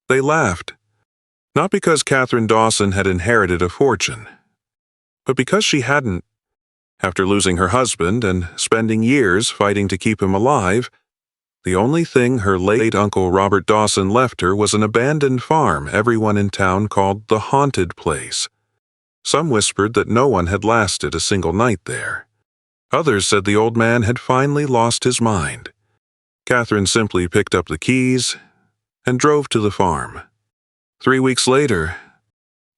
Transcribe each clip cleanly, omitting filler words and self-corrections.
They laughed, not because Katherine Dawson had inherited a fortune, but because she hadn't. After losing her husband and spending years fighting to keep him alive, the only thing her late Uncle Robert Dawson left her was an abandoned farm everyone in town called the Haunted Place. Some whispered that no one had lasted a single night there. Others said the old man had finally lost his mind. Katherine simply picked up the keys and drove to the farm. 3 weeks later,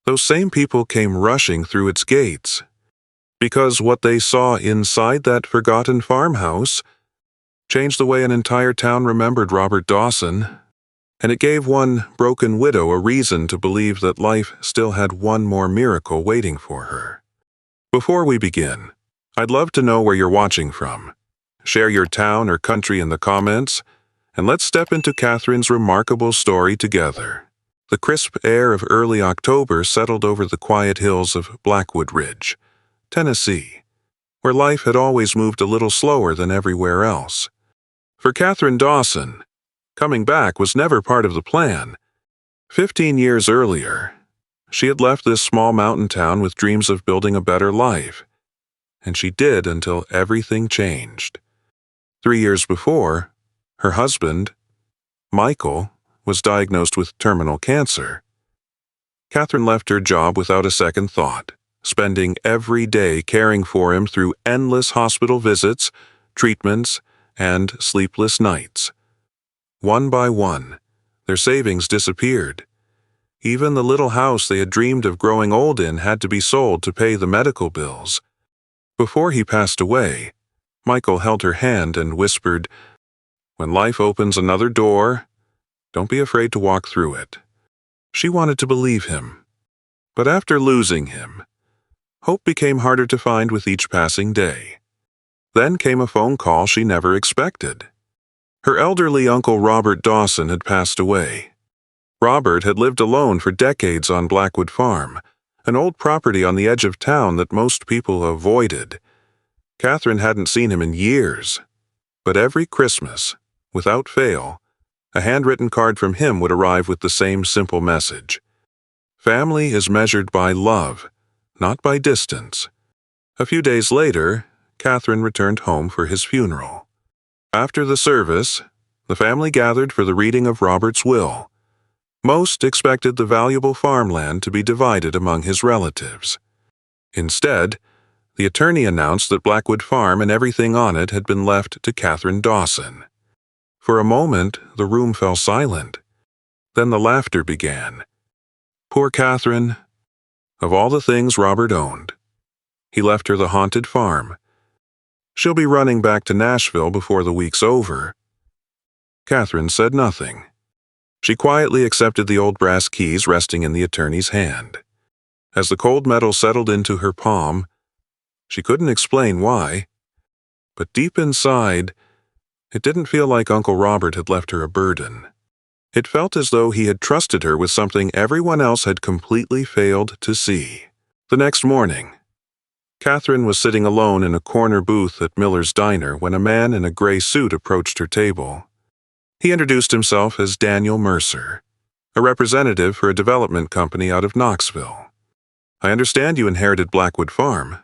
those same people came rushing through its gates, because what they saw inside that forgotten farmhouse changed the way an entire town remembered Robert Dawson, and it gave one broken widow a reason to believe that life still had one more miracle waiting for her. Before we begin, I'd love to know where you're watching from. Share your town or country in the comments, and let's step into Katherine's remarkable story together. The crisp air of early October settled over the quiet hills of Blackwood Ridge, Tennessee, where life had always moved a little slower than everywhere else. For Katherine Dawson, coming back was never part of the plan. 15 years earlier, she had left this small mountain town with dreams of building a better life, and she did until everything changed. 3 years before, her husband, Michael, was diagnosed with terminal cancer. Katherine left her job without a second thought, spending every day caring for him through endless hospital visits, treatments, and sleepless nights. One by one, their savings disappeared. Even the little house they had dreamed of growing old in had to be sold to pay the medical bills. Before he passed away, Michael held her hand and whispered, "When life opens another door, don't be afraid to walk through it." She wanted to believe him. But after losing him, hope became harder to find with each passing day. Then came a phone call she never expected. Her elderly Uncle Robert Dawson had passed away. Robert had lived alone for decades on Blackwood Farm, an old property on the edge of town that most people avoided. Katherine hadn't seen him in years, but every Christmas, without fail, a handwritten card from him would arrive with the same simple message. Family is measured by love, not by distance. A few days later, Katherine returned home for his funeral. After the service, the family gathered for the reading of Robert's will. Most expected the valuable farmland to be divided among his relatives. Instead, the attorney announced that Blackwood Farm and everything on it had been left to Katherine Dawson. For a moment, the room fell silent. Then the laughter began. Poor Katherine. Of all the things Robert owned, he left her the haunted farm. She'll be running back to Nashville before the week's over. Katherine said nothing. She quietly accepted the old brass keys resting in the attorney's hand. As the cold metal settled into her palm, she couldn't explain why, but deep inside, it didn't feel like Uncle Robert had left her a burden. It felt as though he had trusted her with something everyone else had completely failed to see. The next morning, Katherine was sitting alone in a corner booth at Miller's Diner when a man in a gray suit approached her table. He introduced himself as Daniel Mercer, a representative for a development company out of Knoxville. "I understand you inherited Blackwood Farm."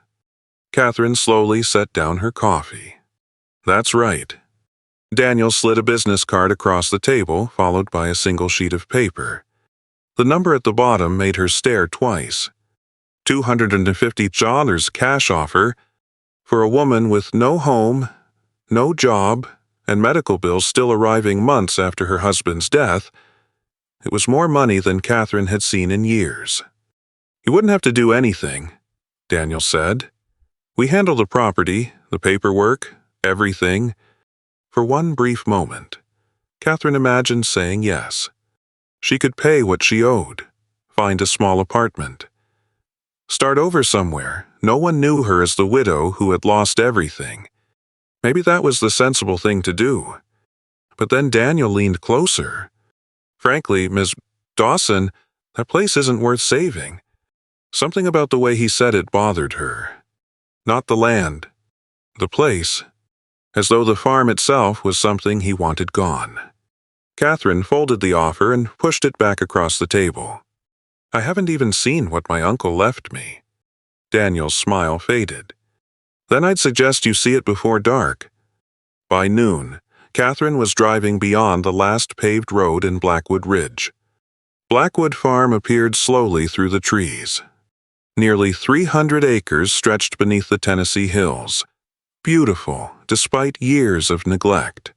Katherine slowly set down her coffee. "That's right." Daniel slid a business card across the table, followed by a single sheet of paper. The number at the bottom made her stare twice. $250 cash offer for a woman with no home, no job, and medical bills still arriving months after her husband's death. It was more money than Katherine had seen in years. "You wouldn't have to do anything," Daniel said. "We handle the property, the paperwork, everything." For one brief moment, Katherine imagined saying yes. She could pay what she owed, find a small apartment, start over somewhere. No one knew her as the widow who had lost everything. Maybe that was the sensible thing to do. But then Daniel leaned closer. "Frankly, Ms. Dawson, that place isn't worth saving." Something about the way he said it bothered her. Not the land, the place, as though the farm itself was something he wanted gone. Katherine folded the offer and pushed it back across the table. I haven't even seen what my uncle left me. Daniel's smile faded. Then I'd suggest you see it before dark. By noon, Katherine was driving beyond the last paved road in Blackwood Ridge. Blackwood Farm appeared slowly through the trees. Nearly 300 acres stretched beneath the Tennessee hills, beautiful despite years of neglect.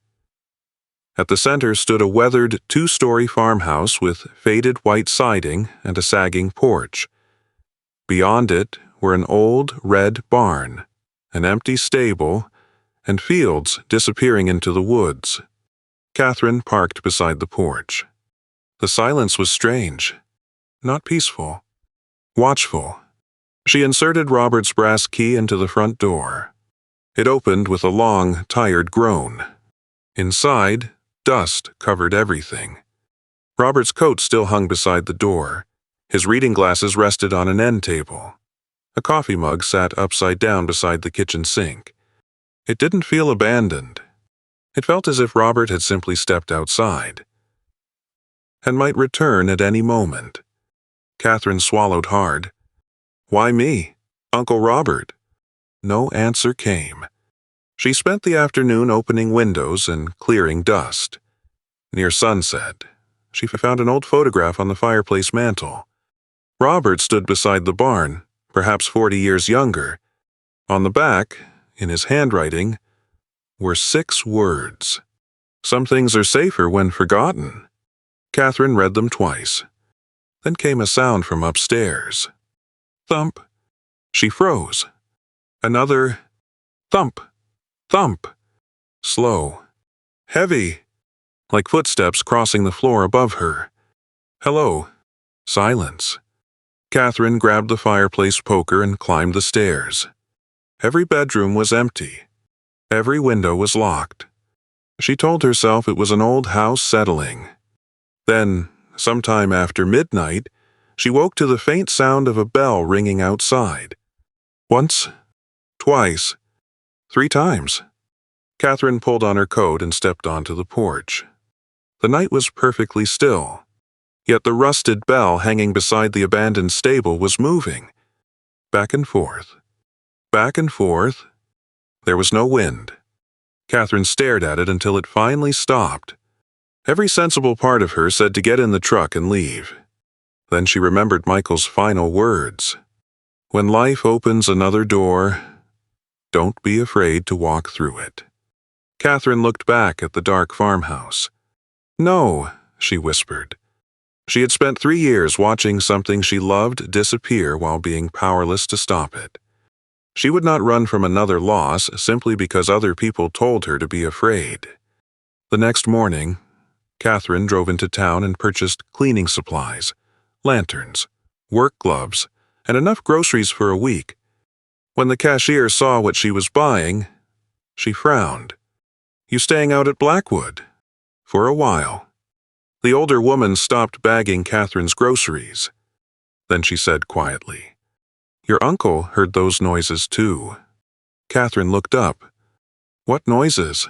At the center stood a weathered two-story farmhouse with faded white siding and a sagging porch. Beyond it were an old red barn, an empty stable, and fields disappearing into the woods. Katherine parked beside the porch. The silence was strange, not peaceful, watchful. She inserted Robert's brass key into the front door. It opened with a long, tired groan. Inside, dust covered everything. Robert's coat still hung beside the door. His reading glasses rested on an end table. A coffee mug sat upside down beside the kitchen sink. It didn't feel abandoned. It felt as if Robert had simply stepped outside and might return at any moment. Katherine swallowed hard. Why me? Uncle Robert? No answer came. She spent the afternoon opening windows and clearing dust. Near sunset, she found an old photograph on the fireplace mantel. Robert stood beside the barn, perhaps 40 years younger. On the back, in his handwriting, were 6 words. Some things are safer when forgotten. Katherine read them twice. Then came a sound from upstairs. Thump. She froze. Another thump, thump. Slow. Heavy. Like footsteps crossing the floor above her. Hello. Silence. Katherine grabbed the fireplace poker and climbed the stairs. Every bedroom was empty. Every window was locked. She told herself it was an old house settling. Then, sometime after midnight, she woke to the faint sound of a bell ringing outside. Once, twice, 3 times. Katherine pulled on her coat and stepped onto the porch. The night was perfectly still, yet the rusted bell hanging beside the abandoned stable was moving. Back and forth. Back and forth. There was no wind. Katherine stared at it until it finally stopped. Every sensible part of her said to get in the truck and leave. Then she remembered Michael's final words. When life opens another door, don't be afraid to walk through it. Katherine looked back at the dark farmhouse. No, she whispered. She had spent 3 years watching something she loved disappear while being powerless to stop it. She would not run from another loss simply because other people told her to be afraid. The next morning, Katherine drove into town and purchased cleaning supplies, lanterns, work gloves, and enough groceries for a week. When the cashier saw what she was buying, she frowned. You staying out at Blackwood? For a while. The older woman stopped bagging Katherine's groceries. Then she said quietly, Your uncle heard those noises too. Katherine looked up. What noises?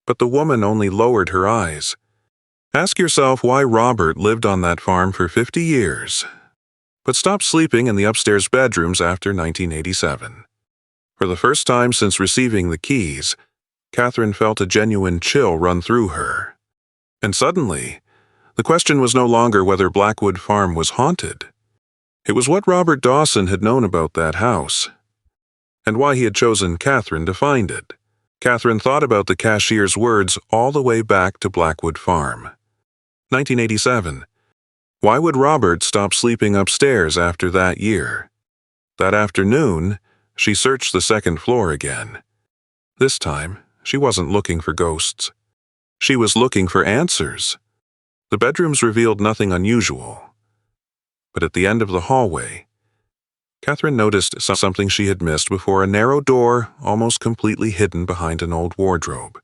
But the woman only lowered her eyes. Ask yourself why Robert lived on that farm for 50 years, but stopped sleeping in the upstairs bedrooms after 1987. For the first time since receiving the keys, Katherine felt a genuine chill run through her. And suddenly, the question was no longer whether Blackwood Farm was haunted. It was what Robert Dawson had known about that house, and why he had chosen Katherine to find it. Katherine thought about the cashier's words all the way back to Blackwood Farm. 1987. Why would Robert stop sleeping upstairs after that year? That afternoon, she searched the second floor again. This time, she wasn't looking for ghosts. She was looking for answers. The bedrooms revealed nothing unusual. But at the end of the hallway, Katherine noticed something she had missed before a narrow door almost completely hidden behind an old wardrobe.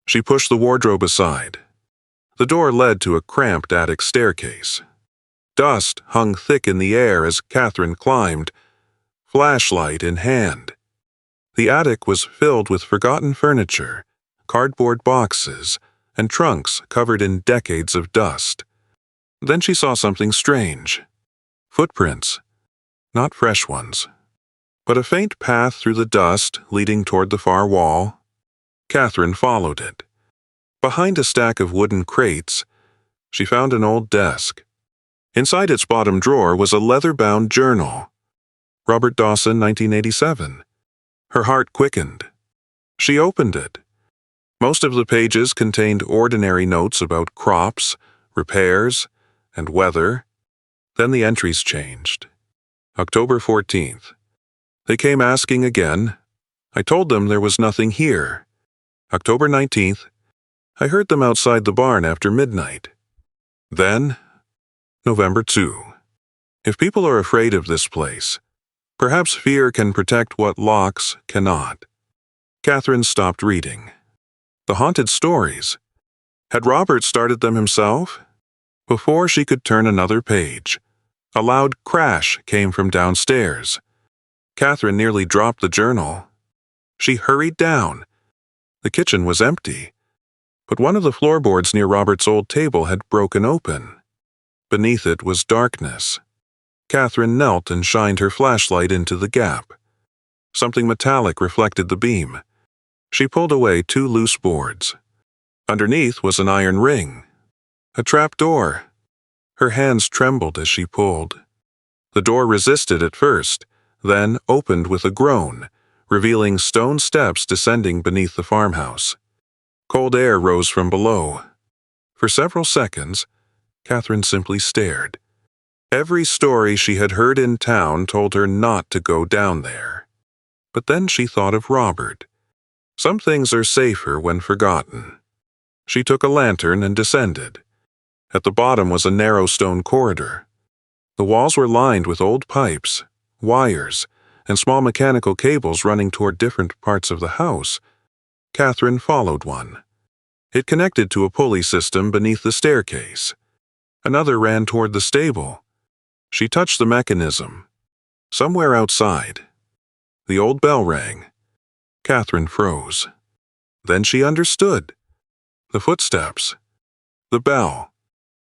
She pushed the wardrobe aside. The door led to a cramped attic staircase. Dust hung thick in the air as Katherine climbed, flashlight in hand. The attic was filled with forgotten furniture, cardboard boxes, and trunks covered in decades of dust. Then she saw something strange. Footprints. Not fresh ones, but a faint path through the dust leading toward the far wall. Katherine followed it. Behind a stack of wooden crates, she found an old desk. Inside its bottom drawer was a leather-bound journal. Robert Dawson, 1987. Her heart quickened. She opened it. Most of the pages contained ordinary notes about crops, repairs, and weather. Then the entries changed. October 14th. They came asking again. I told them there was nothing here. October 19th. I heard them outside the barn after midnight. Then, November 2. If people are afraid of this place, perhaps fear can protect what locks cannot. Katherine stopped reading. The haunted stories. Had Robert started them himself? Before she could turn another page, a loud crash came from downstairs. Katherine nearly dropped the journal. She hurried down. The kitchen was empty, but one of the floorboards near Robert's old table had broken open. Beneath it was darkness. Katherine knelt and shined her flashlight into the gap. Something metallic reflected the beam. She pulled away 2 loose boards. Underneath was an iron ring. A trap door. Her hands trembled as she pulled. The door resisted at first, then opened with a groan, revealing stone steps descending beneath the farmhouse. Cold air rose from below. For several seconds, Katherine simply stared. Every story she had heard in town told her not to go down there. But then she thought of Robert. Some things are safer when forgotten. She took a lantern and descended. At the bottom was a narrow stone corridor. The walls were lined with old pipes, wires, and small mechanical cables running toward different parts of the house. Katherine followed one. It connected to a pulley system beneath the staircase. Another ran toward the stable. She touched the mechanism. Somewhere outside, the old bell rang. Katherine froze. Then she understood. The footsteps, the bell,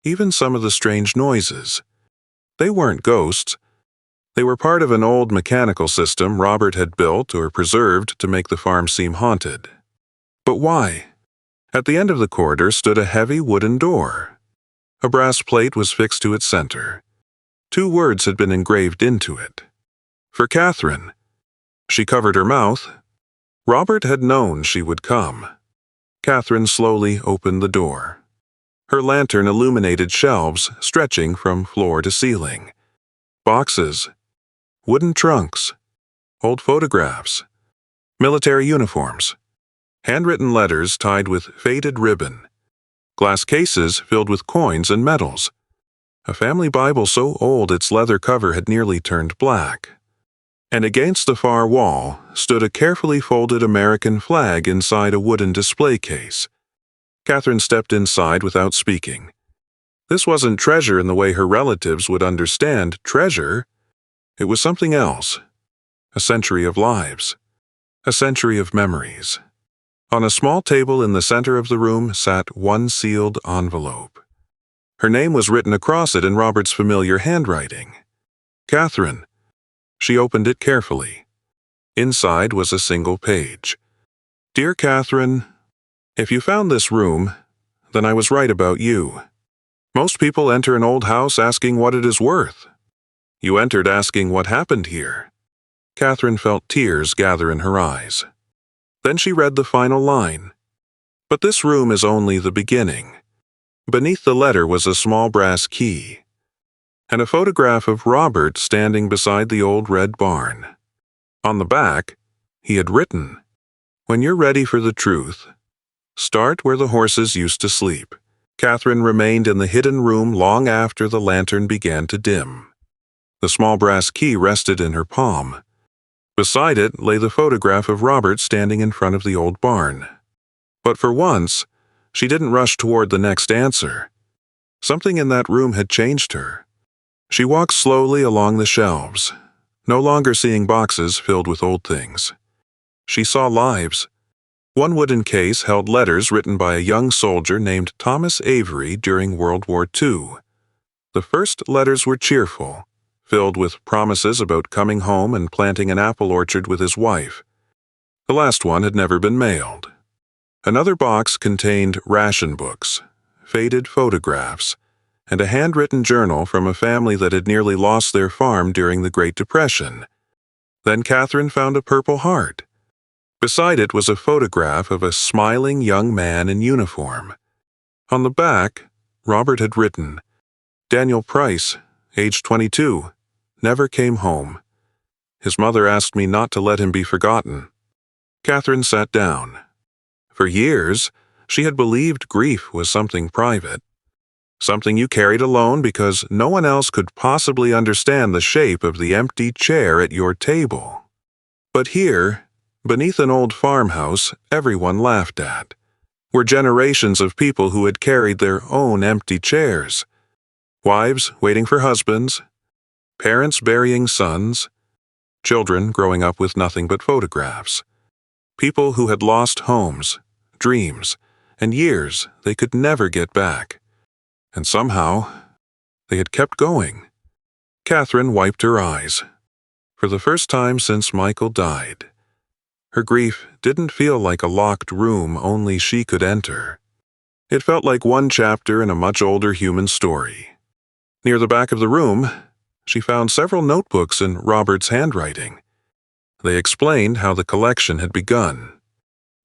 even some of the strange noises. They weren't ghosts. They were part of an old mechanical system Robert had built or preserved to make the farm seem haunted. But why? At the end of the corridor stood a heavy wooden door. A brass plate was fixed to its center. 2 words had been engraved into it. For Katherine. She covered her mouth. Robert had known she would come. Katherine slowly opened the door. Her lantern illuminated shelves stretching from floor to ceiling. Boxes, wooden trunks, old photographs, military uniforms, handwritten letters tied with faded ribbon, glass cases filled with coins and medals, a family Bible so old its leather cover had nearly turned black. And against the far wall stood a carefully folded American flag inside a wooden display case. Katherine stepped inside without speaking. This wasn't treasure in the way her relatives would understand treasure. It was something else. A century of lives. A century of memories. On a small table in the center of the room sat one sealed envelope. Her name was written across it in Robert's familiar handwriting. Katherine. She opened it carefully. Inside was a single page. Dear Katherine, if you found this room, then I was right about you. Most people enter an old house asking what it is worth. You entered asking what happened here. Katherine felt tears gather in her eyes. Then she read the final line. But this room is only the beginning. Beneath the letter was a small brass key, and a photograph of Robert standing beside the old red barn. On the back, he had written, When you're ready for the truth, start where the horses used to sleep. Katherine remained in the hidden room long after the lantern began to dim. The small brass key rested in her palm. Beside it lay the photograph of Robert standing in front of the old barn. But for once, she didn't rush toward the next answer. Something in that room had changed her. She walked slowly along the shelves, no longer seeing boxes filled with old things. She saw lives, One wooden case held letters written by a young soldier named Thomas Avery during World War II. The first letters were cheerful, filled with promises about coming home and planting an apple orchard with his wife. The last one had never been mailed. Another box contained ration books, faded photographs, and a handwritten journal from a family that had nearly lost their farm during the Great Depression. Then Katherine found a Purple Heart. Beside it was a photograph of a smiling young man in uniform. On the back, Robert had written, "Daniel Price, age 22, never came home. His mother asked me not to let him be forgotten." Katherine sat down. For years, she had believed grief was something private, something you carried alone because no one else could possibly understand the shape of the empty chair at your table. But here, beneath an old farmhouse everyone laughed at, were generations of people who had carried their own empty chairs. Wives waiting for husbands, parents burying sons, children growing up with nothing but photographs. People who had lost homes, dreams, and years they could never get back. And somehow, they had kept going. Katherine wiped her eyes. For the first time since Michael died, her grief didn't feel like a locked room only she could enter. It felt like one chapter in a much older human story. Near the back of the room, she found several notebooks in Robert's handwriting. They explained how the collection had begun.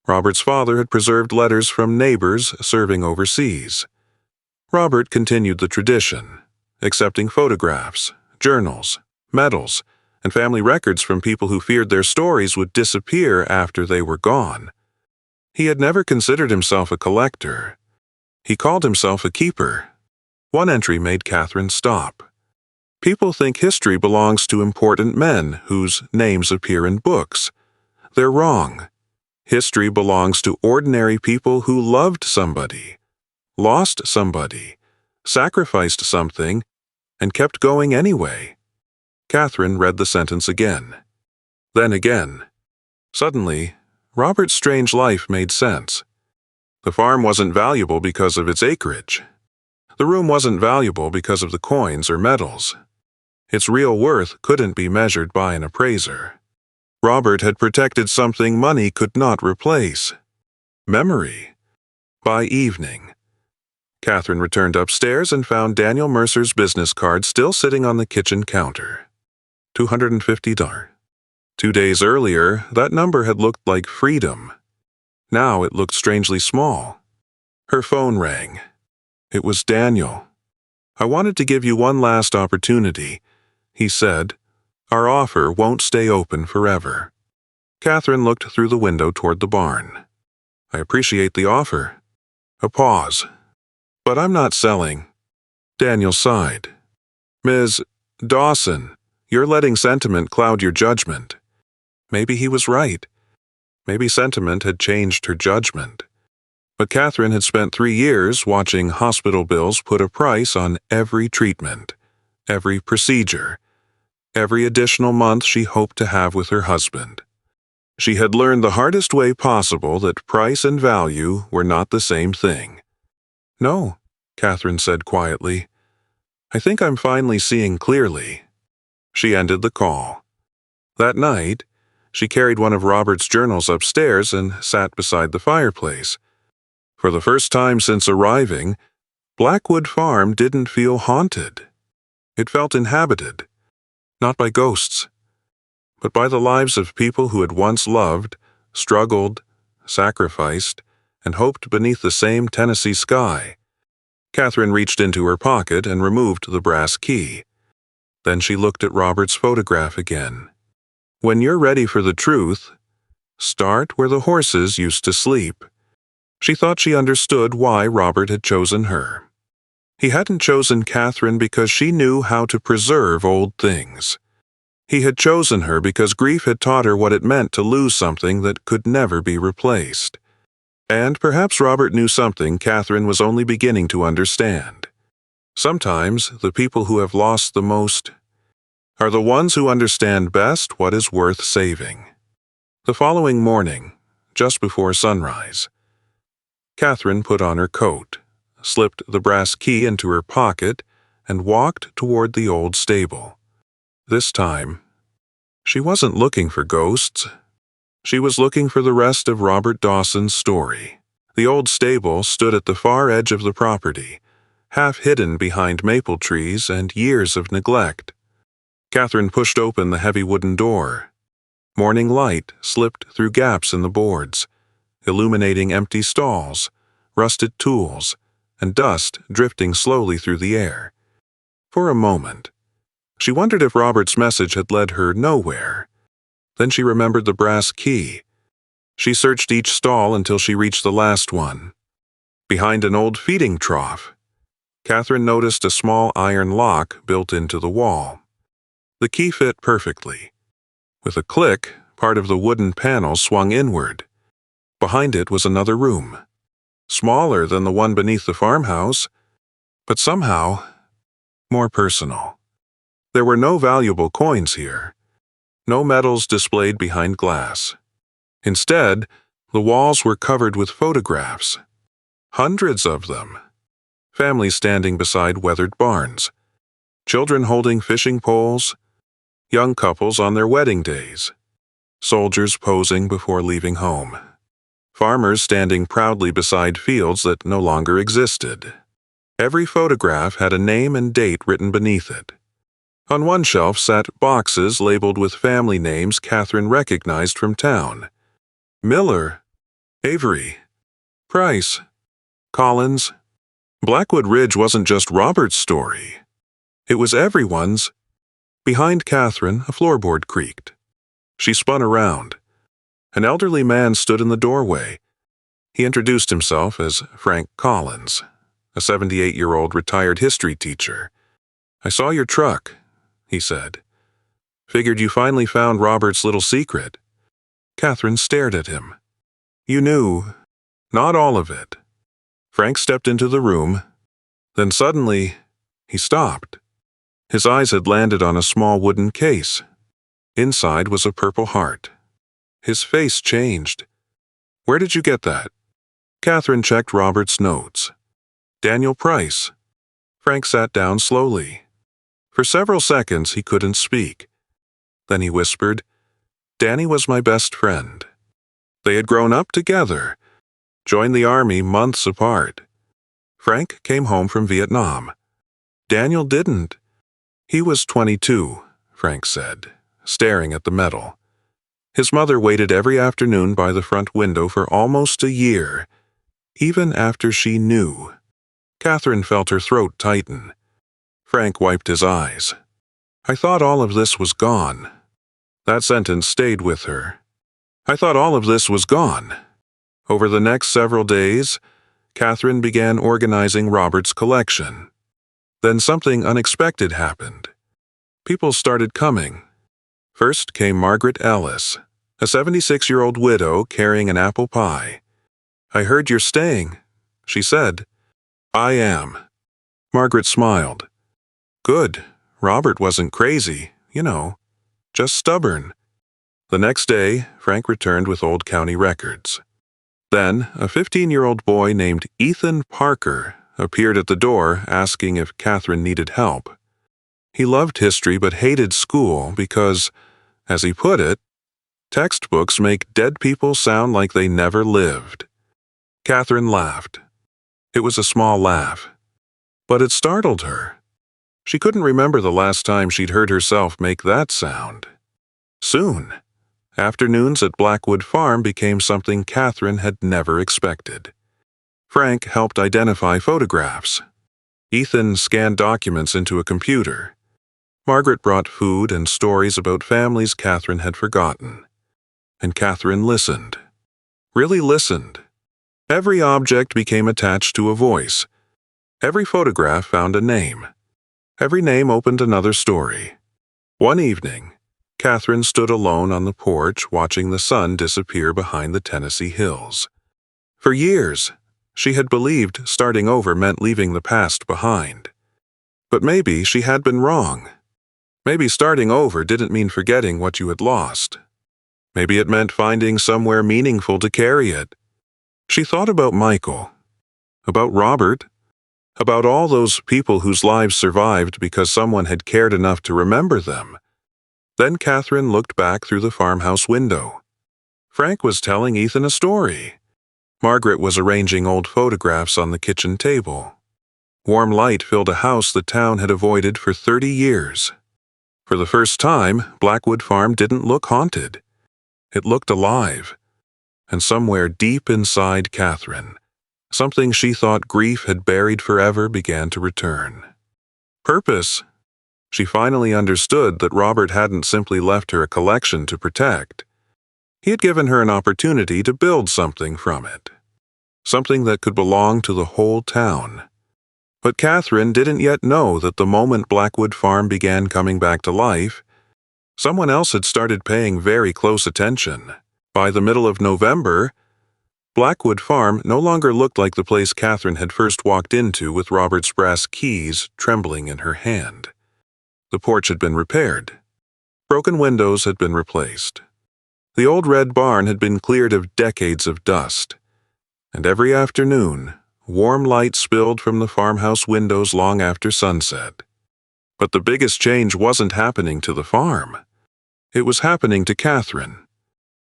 Robert's father had preserved letters from neighbors serving overseas. Robert continued the tradition, accepting photographs, journals, medals, and family records from people who feared their stories would disappear after they were gone. He had never considered himself a collector. He called himself a keeper. One entry made Katherine stop. People think history belongs to important men whose names appear in books. They're wrong. History belongs to ordinary people who loved somebody, lost somebody, sacrificed something, and kept going anyway. Katherine read the sentence again. Then again. Suddenly, Robert's strange life made sense. The farm wasn't valuable because of its acreage. The room wasn't valuable because of the coins or medals. Its real worth couldn't be measured by an appraiser. Robert had protected something money could not replace: memory. By evening, Katherine returned upstairs and found Daniel Mercer's business card still sitting on the kitchen counter. $250. 2 days earlier, that number had looked like freedom. Now it looked strangely small. Her phone rang. It was Daniel. "I wanted to give you one last opportunity," he said. "Our offer won't stay open forever." Katherine looked through the window toward the barn. "I appreciate the offer." A pause. "But I'm not selling." Daniel sighed. "Ms. Dawson, you're letting sentiment cloud your judgment." Maybe he was right. Maybe sentiment had changed her judgment. But Katherine had spent 3 years watching hospital bills put a price on every treatment, every procedure, every additional month she hoped to have with her husband. She had learned the hardest way possible that price and value were not the same thing. "No," Katherine said quietly. "I think I'm finally seeing clearly." She ended the call. That night, she carried one of Robert's journals upstairs and sat beside the fireplace. For the first time since arriving, Blackwood Farm didn't feel haunted. It felt inhabited, not by ghosts, but by the lives of people who had once loved, struggled, sacrificed, and hoped beneath the same Tennessee sky. Katherine reached into her pocket and removed the brass key. Then she looked at Robert's photograph again. "When you're ready for the truth, start where the horses used to sleep." She thought she understood why Robert had chosen her. He hadn't chosen Katherine because she knew how to preserve old things. He had chosen her because grief had taught her what it meant to lose something that could never be replaced. And perhaps Robert knew something Katherine was only beginning to understand. Sometimes the people who have lost the most are the ones who understand best what is worth saving. The following morning, just before sunrise. Katherine put on her coat, slipped the brass key into her pocket, and walked toward the old stable. This time, she wasn't looking for ghosts. She was looking for the rest of Robert Dawson's story. The old stable stood at the far edge of the property, half hidden behind maple trees and years of neglect. Katherine pushed open the heavy wooden door. Morning light slipped through gaps in the boards, illuminating empty stalls, rusted tools, and dust drifting slowly through the air. For a moment, she wondered if Robert's message had led her nowhere. Then she remembered the brass key. She searched each stall until she reached the last one. Behind an old feeding trough, Katherine noticed a small iron lock built into the wall. The key fit perfectly. With a click, part of the wooden panel swung inward. Behind it was another room, smaller than the one beneath the farmhouse, but somehow more personal. There were no valuable coins here, no medals displayed behind glass. Instead, the walls were covered with photographs, hundreds of them. Families standing beside weathered barns, children holding fishing poles, young couples on their wedding days, soldiers posing before leaving home, farmers standing proudly beside fields that no longer existed. Every photograph had a name and date written beneath it. On one shelf sat boxes labeled with family names Katherine recognized from town: Miller, Avery, Price, Collins. Blackwood Ridge wasn't just Robert's story. It was everyone's. Behind Katherine, a floorboard creaked. She spun around. An elderly man stood in the doorway. He introduced himself as Frank Collins, a 78-year-old retired history teacher. "I saw your truck," he said. "Figured you finally found Robert's little secret." Katherine stared at him. "You knew, not all of it." Frank stepped into the room. Then suddenly, he stopped. His eyes had landed on a small wooden case. Inside was a purple heart. His face changed. "Where did you get that?" Katherine checked Robert's notes. "Daniel Price." Frank sat down slowly. For several seconds he couldn't speak. Then he whispered, "Danny was my best friend." They had grown up together, joined the army months apart. Frank came home from Vietnam. Daniel didn't. "He was 22, Frank said, staring at the medal. His mother waited every afternoon by the front window for almost a year, even after she knew. Katherine felt her throat tighten. Frank wiped his eyes. "I thought all of this was gone." That sentence stayed with her. I thought all of this was gone. Over the next several days, Katherine began organizing Robert's collection. Then something unexpected happened. People started coming. First came Margaret Ellis, a 76-year-old widow carrying an apple pie. "I heard you're staying," she said. "I am." Margaret smiled. "Good. Robert wasn't crazy, just stubborn." The next day, Frank returned with old county records. Then, a 15-year-old boy named Ethan Parker appeared at the door asking if Katherine needed help. He loved history but hated school because, as he put it, textbooks make dead people sound like they never lived. Katherine laughed. It was a small laugh, but it startled her. She couldn't remember the last time she'd heard herself make that sound. Soon, afternoons at Blackwood Farm became something Katherine had never expected. Frank helped identify photographs. Ethan scanned documents into a computer. Margaret brought food and stories about families Katherine had forgotten. And Katherine listened. Really listened. Every object became attached to a voice. Every photograph found a name. Every name opened another story. One evening, Katherine stood alone on the porch watching the sun disappear behind the Tennessee hills. For years, she had believed starting over meant leaving the past behind. But maybe she had been wrong. Maybe starting over didn't mean forgetting what you had lost. Maybe it meant finding somewhere meaningful to carry it. She thought about Michael, about Robert, about all those people whose lives survived because someone had cared enough to remember them. Then Katherine looked back through the farmhouse window. Frank was telling Ethan a story. Margaret was arranging old photographs on the kitchen table. Warm light filled a house the town had avoided for 30 years. For the first time, Blackwood Farm didn't look haunted. It looked alive. And somewhere deep inside Katherine, something she thought grief had buried forever began to return. Purpose. She finally understood that Robert hadn't simply left her a collection to protect. He had given her an opportunity to build something from it. Something that could belong to the whole town. But Katherine didn't yet know that the moment Blackwood Farm began coming back to life, someone else had started paying very close attention. By the middle of November, Blackwood Farm no longer looked like the place Katherine had first walked into with Robert's brass keys trembling in her hand. The porch had been repaired. Broken windows had been replaced. The old red barn had been cleared of decades of dust. And every afternoon, warm light spilled from the farmhouse windows long after sunset. But the biggest change wasn't happening to the farm. It was happening to Katherine.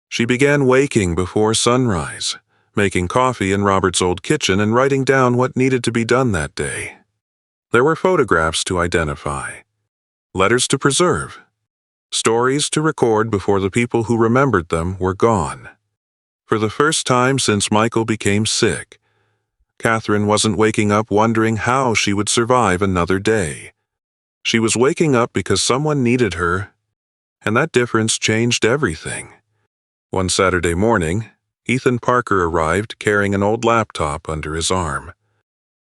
She began waking before sunrise, making coffee in Robert's old kitchen and writing down what needed to be done that day. There were photographs to identify, letters to preserve, stories to record before the people who remembered them were gone. For the first time since Michael became sick, Katherine wasn't waking up wondering how she would survive another day. She was waking up because someone needed her, and that difference changed everything. One Saturday morning, Ethan Parker arrived carrying an old laptop under his arm.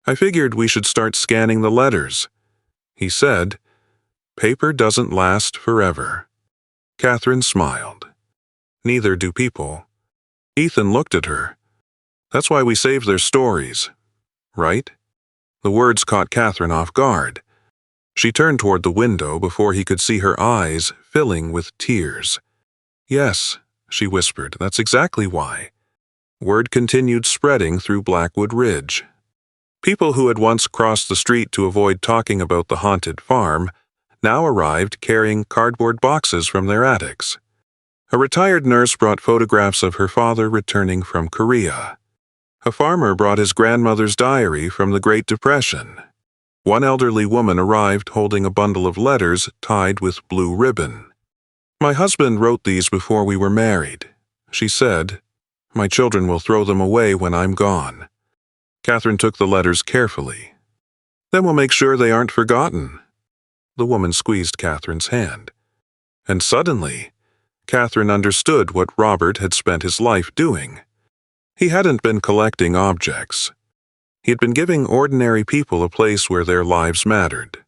"I figured we should start scanning the letters," he said. "Paper doesn't last forever." Katherine smiled. "Neither do people." Ethan looked at her. "That's why we save their stories, right?" The words caught Katherine off guard. She turned toward the window before he could see her eyes filling with tears. "Yes," she whispered, "that's exactly why." Word continued spreading through Blackwood Ridge. People who had once crossed the street to avoid talking about the haunted farm now arrived carrying cardboard boxes from their attics. A retired nurse brought photographs of her father returning from Korea. A farmer brought his grandmother's diary from the Great Depression. One elderly woman arrived holding a bundle of letters tied with blue ribbon. "My husband wrote these before we were married," she said. "My children will throw them away when I'm gone." Katherine took the letters carefully. "Then we'll make sure they aren't forgotten." The woman squeezed Katherine's hand. And suddenly, Katherine understood what Robert had spent his life doing. He hadn't been collecting objects. He had been giving ordinary people a place where their lives mattered.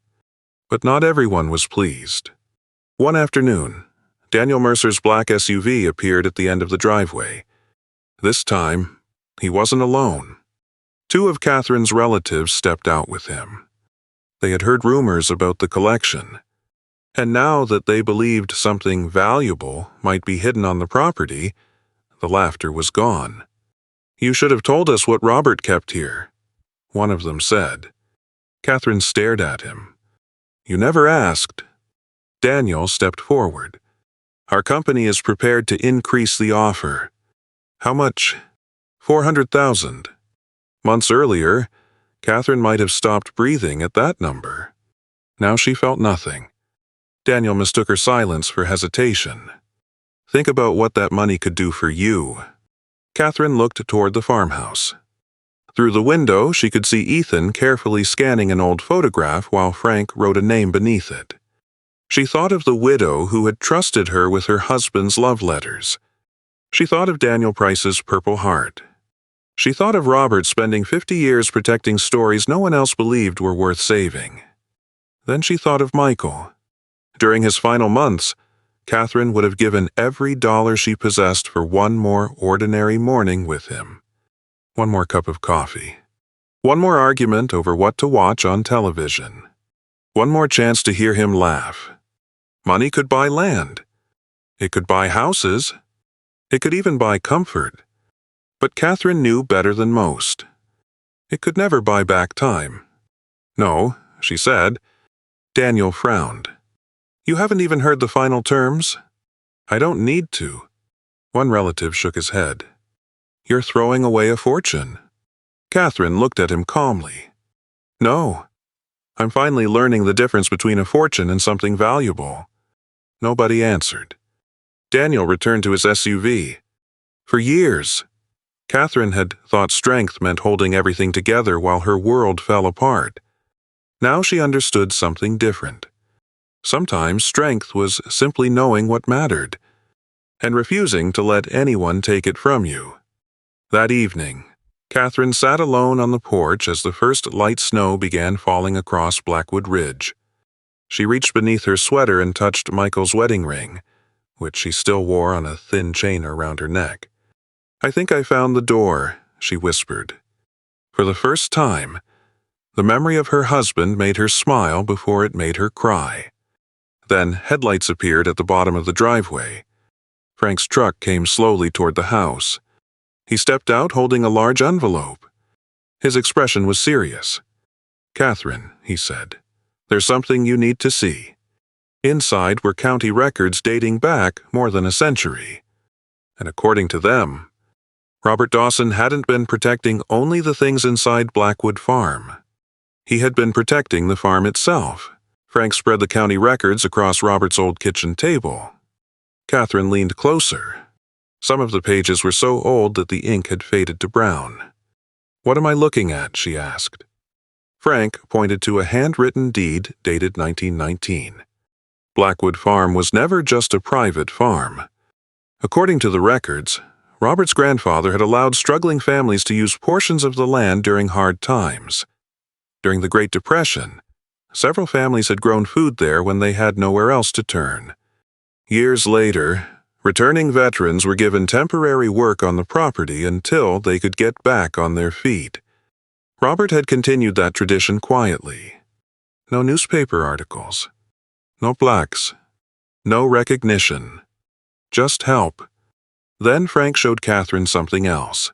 But not everyone was pleased. One afternoon, Daniel Mercer's black SUV appeared at the end of the driveway. This time, he wasn't alone. Two of Katherine's relatives stepped out with him. They had heard rumors about the collection, and now that they believed something valuable might be hidden on the property, the laughter was gone. "You should have told us what Robert kept here," one of them said. Katherine stared at him. "You never asked." Daniel stepped forward. "Our company is prepared to increase the offer." "How much?" $400,000. Months earlier, Katherine might have stopped breathing at that number. Now she felt nothing. Daniel mistook her silence for hesitation. "Think about what that money could do for you." Katherine looked toward the farmhouse. Through the window, she could see Ethan carefully scanning an old photograph while Frank wrote a name beneath it. She thought of the widow who had trusted her with her husband's love letters. She thought of Daniel Price's Purple Heart. She thought of Robert spending 50 years protecting stories no one else believed were worth saving. Then she thought of Michael. During his final months, Katherine would have given every dollar she possessed for one more ordinary morning with him. One more cup of coffee. One more argument over what to watch on television. One more chance to hear him laugh. Money could buy land. It could buy houses. It could even buy comfort. But Katherine knew better than most. It could never buy back time. No, she said. Daniel frowned. You haven't even heard the final terms? I don't need to. One relative shook his head. You're throwing away a fortune. Katherine looked at him calmly. No. I'm finally learning the difference between a fortune and something valuable. Nobody answered. Daniel returned to his SUV. For years, Katherine had thought strength meant holding everything together while her world fell apart. Now she understood something different. Sometimes strength was simply knowing what mattered, and refusing to let anyone take it from you. That evening, Katherine sat alone on the porch as the first light snow began falling across Blackwood Ridge. She reached beneath her sweater and touched Michael's wedding ring, which she still wore on a thin chain around her neck. I think I found the door, she whispered. For the first time, the memory of her husband made her smile before it made her cry. Then headlights appeared at the bottom of the driveway. Frank's truck came slowly toward the house. He stepped out holding a large envelope. His expression was serious. Katherine, he said, there's something you need to see. Inside were county records dating back more than a century. And according to them, Robert Dawson hadn't been protecting only the things inside Blackwood Farm. He had been protecting the farm itself. Frank spread the county records across Robert's old kitchen table. Katherine leaned closer. Some of the pages were so old that the ink had faded to brown. What am I looking at? She asked. Frank pointed to a handwritten deed dated 1919. Blackwood Farm was never just a private farm. According to the records, Robert's grandfather had allowed struggling families to use portions of the land during hard times. During the Great Depression, several families had grown food there when they had nowhere else to turn. Years later, returning veterans were given temporary work on the property until they could get back on their feet. Robert had continued that tradition quietly. No newspaper articles. No plaques. No recognition. Just help. Then Frank showed Katherine something else.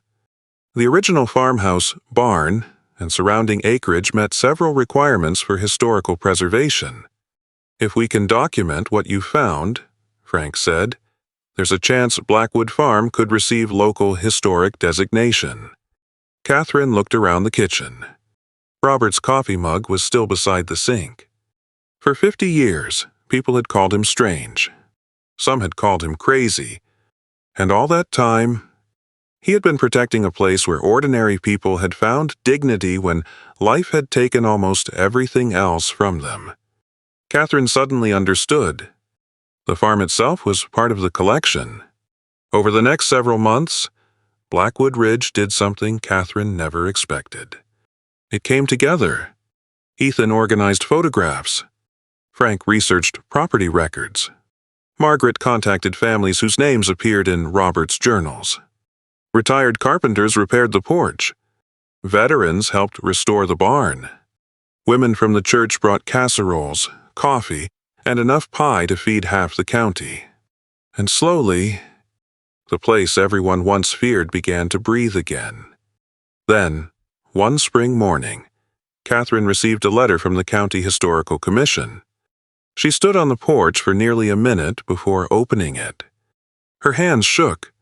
The original farmhouse, barn, and surrounding acreage met several requirements for historical preservation. If we can document what you found, Frank said, there's a chance Blackwood Farm could receive local historic designation. Katherine looked around the kitchen. Robert's coffee mug was still beside the sink. For 50 years, people had called him strange. Some had called him crazy. And all that time, he had been protecting a place where ordinary people had found dignity when life had taken almost everything else from them. Katherine suddenly understood. The farm itself was part of the collection. Over the next several months, Blackwood Ridge did something Katherine never expected. It came together. Ethan organized photographs. Frank researched property records. Margaret contacted families whose names appeared in Robert's journals. Retired carpenters repaired the porch. Veterans helped restore the barn. Women from the church brought casseroles, coffee, and enough pie to feed half the county. And slowly, the place everyone once feared began to breathe again. Then, one spring morning, Katherine received a letter from the County Historical Commission. She stood on the porch for nearly a minute before opening it. Her hands shook.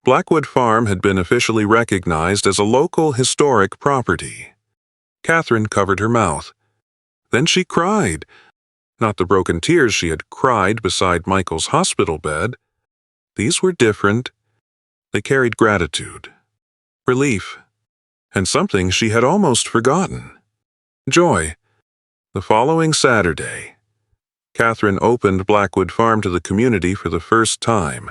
Blackwood Farm had been officially recognized as a local historic property. Katherine covered her mouth. Then she cried. Not the broken tears she had cried beside Michael's hospital bed. These were different. They carried gratitude, relief, and something she had almost forgotten. Joy. The following Saturday, Katherine opened Blackwood Farm to the community for the first time.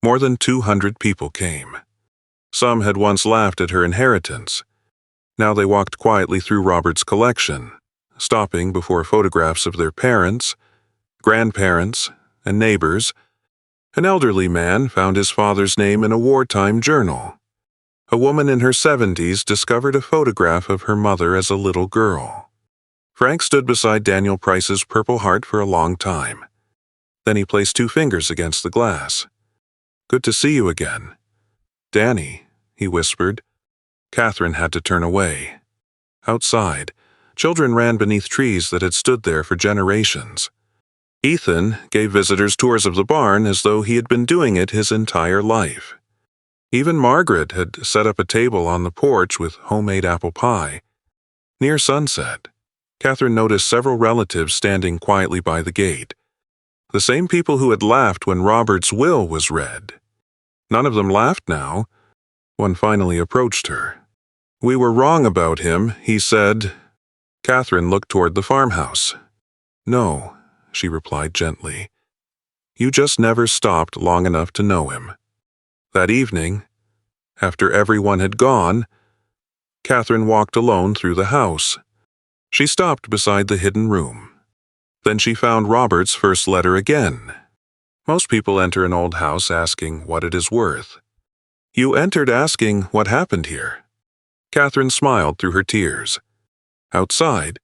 More than 200 people came. Some had once laughed at her inheritance. Now they walked quietly through Robert's collection, stopping before photographs of their parents, grandparents, and neighbors. An elderly man found his father's name in a wartime journal. A woman in her 70s discovered a photograph of her mother as a little girl. Frank stood beside Daniel Price's Purple Heart for a long time. Then he placed 2 fingers against the glass. "Good to see you again." "Danny," he whispered. Katherine had to turn away. Outside, children ran beneath trees that had stood there for generations. Ethan gave visitors tours of the barn as though he had been doing it his entire life. Even Margaret had set up a table on the porch with homemade apple pie. Near sunset, Katherine noticed several relatives standing quietly by the gate. The same people who had laughed when Robert's will was read. None of them laughed now. One finally approached her. "We were wrong about him," he said. Katherine looked toward the farmhouse. "No," she replied gently. "You just never stopped long enough to know him." That evening, after everyone had gone, Katherine walked alone through the house. She stopped beside the hidden room. Then she found Robert's first letter again. Most people enter an old house asking what it is worth. "You entered asking what happened here." Katherine smiled through her tears. Outside,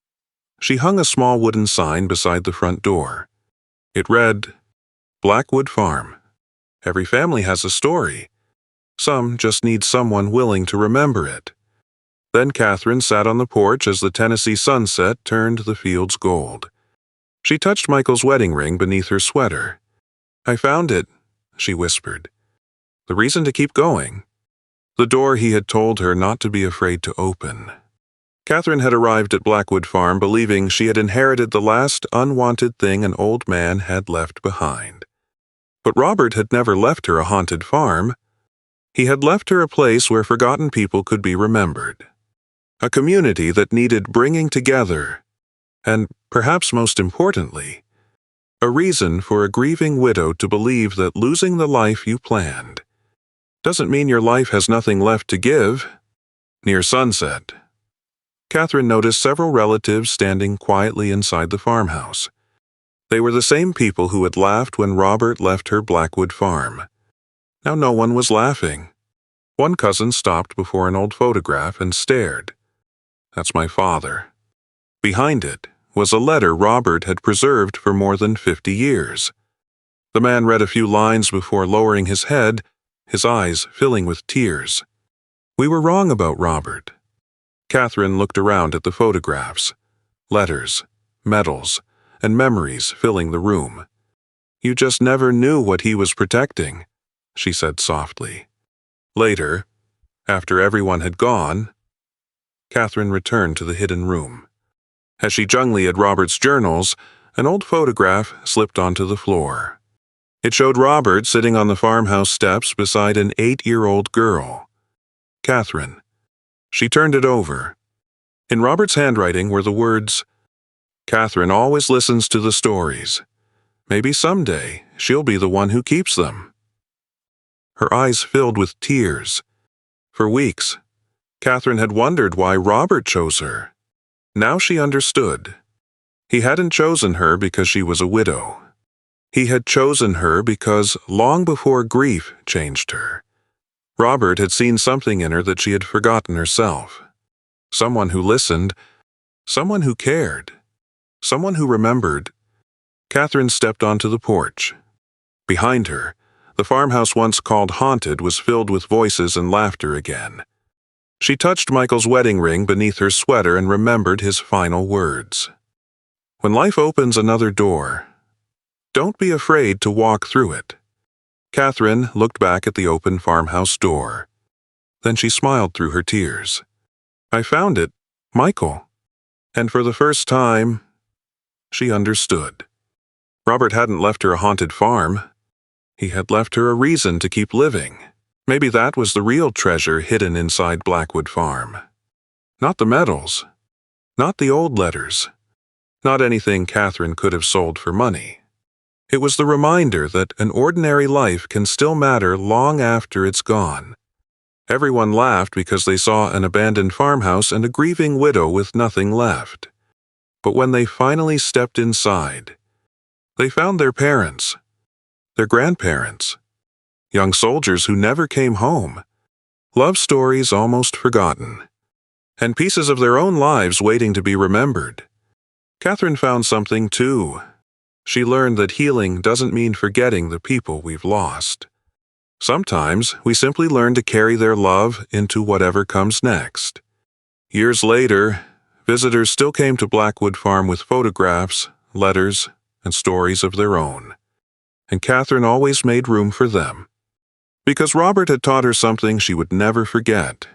she hung a small wooden sign beside the front door. It read, "Blackwood Farm. Every family has a story. Some just need someone willing to remember it." Then Katherine sat on the porch as the Tennessee sunset turned the fields gold. She touched Michael's wedding ring beneath her sweater. "I found it," she whispered. "The reason to keep going." The door he had told her not to be afraid to open. Katherine had arrived at Blackwood Farm believing she had inherited the last unwanted thing an old man had left behind. But Robert had never left her a haunted farm. He had left her a place where forgotten people could be remembered. A community that needed bringing together, and, perhaps most importantly, a reason for a grieving widow to believe that losing the life you planned doesn't mean your life has nothing left to give. Near sunset, Katherine noticed several relatives standing quietly inside the farmhouse. They were the same people who had laughed when Robert left her Blackwood Farm. Now no one was laughing. One cousin stopped before an old photograph and stared. "That's my father." Behind it was a letter Robert had preserved for more than 50 years. The man read a few lines before lowering his head, his eyes filling with tears. "We were wrong about Robert." Katherine looked around at the photographs, letters, medals, and memories filling the room. "You just never knew what he was protecting," she said softly. Later, after everyone had gone, Katherine returned to the hidden room. As she jungly at Robert's journals, an old photograph slipped onto the floor. It showed Robert sitting on the farmhouse steps beside an 8-year-old girl. "Katherine." She turned it over. In Robert's handwriting were the words, "Katherine always listens to the stories. Maybe someday she'll be the one who keeps them." Her eyes filled with tears. For weeks, Katherine had wondered why Robert chose her. Now she understood. He hadn't chosen her because she was a widow. He had chosen her because long before grief changed her, Robert had seen something in her that she had forgotten herself. Someone who listened, someone who cared, someone who remembered. Katherine stepped onto the porch. Behind her, the farmhouse once called haunted was filled with voices and laughter again. She touched Michael's wedding ring beneath her sweater and remembered his final words. "When life opens another door, don't be afraid to walk through it." Katherine looked back at the open farmhouse door. Then she smiled through her tears. "I found it, Michael." And for the first time, she understood. Robert hadn't left her a haunted farm. He had left her a reason to keep living. Maybe that was the real treasure hidden inside Blackwood Farm. Not the medals. Not the old letters. Not anything Katherine could have sold for money. It was the reminder that an ordinary life can still matter long after it's gone. Everyone laughed because they saw an abandoned farmhouse and a grieving widow with nothing left. But when they finally stepped inside, they found their parents, their grandparents, young soldiers who never came home, love stories almost forgotten, and pieces of their own lives waiting to be remembered. Katherine found something too. She learned that healing doesn't mean forgetting the people we've lost. Sometimes we simply learn to carry their love into whatever comes next. Years later, visitors still came to Blackwood Farm with photographs, letters, and stories of their own. And Katherine always made room for them, because Robert had taught her something she would never forget.